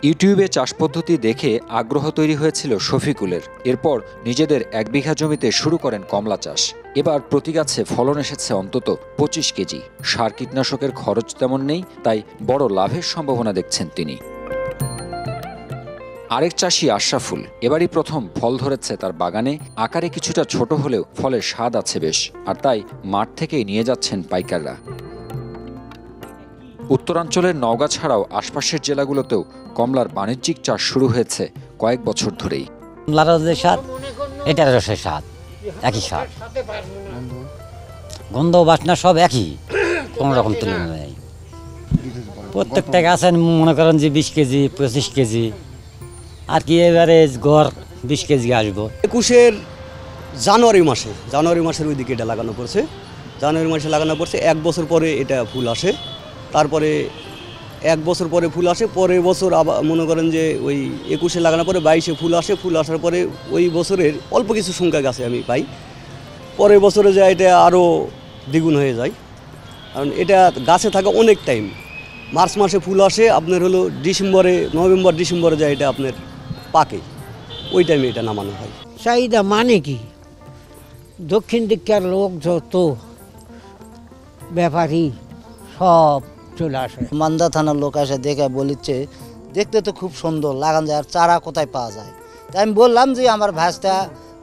ইউটিউবে চাষ পদ্ধতি দেখে আগ্রহ তৈরি হয়েছিল শফিকুলের। এরপর নিজেদের 1 বিঘা জমিতে শুরু করেন কমলা চাষ। এবার প্রতি গাছে ফলন এসেছে অন্তত 25 কেজি। সার কীটনাশকের খরচ তেমন নেই, তাই বড় লাভের সম্ভাবনা দেখছেন তিনি। আরেক চাষি আশরাফুল এবারই প্রথম ফল ধরেছে তার বাগানে। আকারে কিছুটা ছোট হলেও ফলের স্বাদ আছে বেশ, আর তাই মাঠ থেকেই নিয়ে যাচ্ছেন পাইকাররা। উত্তরাঞ্চলের নওগাঁ ছাড়াও আশপাশের জেলাগুলোতেও কমলার বাণিজ্যিক চাষ শুরু হয়েছে কয়েক বছর ধরেই। কমলার যে স্বাদ, এটার রসের স্বাদ একই স্বাদ, গন্ধ বাসনা সব একই, কোনো রকম তুলনা নেই। প্রত্যেকটা গাছে মনে করেন যে 20 কেজি 25 কেজি, আর কি এবারে গড় 20 কেজি আসবো। 21-এর জানুয়ারি মাসের ওই দিকে এটা লাগানো পড়ছে। জানুয়ারি মাসে লাগানো পড়ছে, 1 বছর পরে এটা ফুল আসে। তারপরে 1 বছর পরে ফুল আসে, পরের বছর আবার মনে করেন যে ওই 21-এ লাগানোর পরে 22-এ ফুল আসে। ফুল আসার পরে ওই বছরের অল্প কিছু সংখ্যা গাছে আমি পাই। পরের বছরে যায় এটা আরও দ্বিগুণ হয়ে যায়, কারণ এটা গাছে থাকে অনেক টাইম। মার্চ মাসে ফুল আসে, আপনার হলো নভেম্বর ডিসেম্বরে যায় এটা আপনার পাকে, ওই টাইমে এটা নামানো হয়। চাহিদা মানে কি, দক্ষিণ দিককার লোক যত ব্যাপারী সব চলে আসে। মান্দা থানার লোক আসে দেখে বলিচ্ছে দেখতে তো খুব সুন্দর লাগান যায়, আর চারা কোথায় পাওয়া যায়। তাই আমি বললাম যে আমার ভাসটা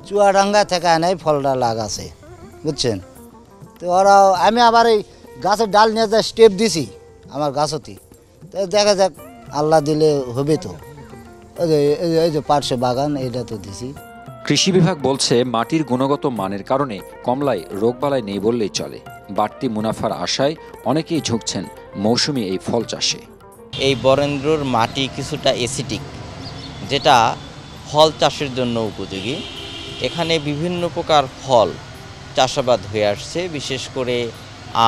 চুয়াডাঙ্গা থেকে আনাই ফলটা লাগাছে, বুঝছেন। তো ওরা আমি আবার এই গাছের ডাল নিয়ে যা স্টেপ দিছি আমার গাছতি, তো দেখা যাক আল্লাহ দিলে হবে। তো এই যে পার্শ্বে বাগান এটা তো দিছি। কৃষি বিভাগ বলছে মাটির গুণগত মানের কারণে কমলায় রোগবালাই নেই বললেই চলে। বাড়তি মুনাফার আশায় অনেকেই ঝুঁকছেন মৌসুমি এই ফল চাষে। এই বরেন্দ্রর মাটি কিছুটা অ্যাসিডিক, যেটা ফল চাষের জন্য উপযোগী। এখানে বিভিন্ন প্রকার ফল চাষাবাদ হয়ে আসছে, বিশেষ করে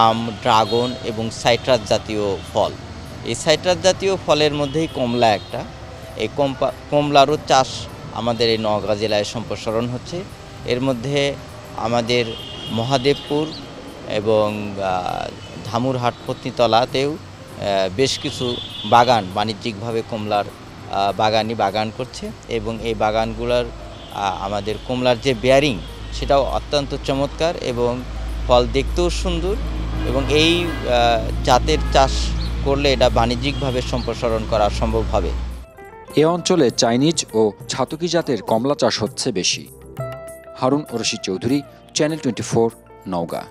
আম, ড্রাগন এবং সাইট্রাস জাতীয় ফল। এই সাইট্রাস জাতীয় ফলের মধ্যেই কমলা একটা। এই কমলারও চাষ আমাদের এই নওগাঁ জেলায় সম্প্রসারণ হচ্ছে। এর মধ্যে আমাদের মহাদেবপুর এবং ধামুরহাট পত্নীতলাতেও বেশ কিছু বাগান বাণিজ্যিকভাবে কমলার বাগান করছে, এবং এই বাগানগুলোর আমাদের কমলার যে বেয়ারিং সেটাও অত্যন্ত চমৎকার এবং ফল দেখতেও সুন্দর, এবং এই জাতের চাষ করলে এটা বাণিজ্যিকভাবে সম্প্রসারণ করা সম্ভব হবে। এ অঞ্চলে চাইনিজ ও ছাতকি জাতের কমলা চাষ হচ্ছে বেশি। হারুন রশিদ চৌধুরী, চ্যানেল 24, নওগাঁ।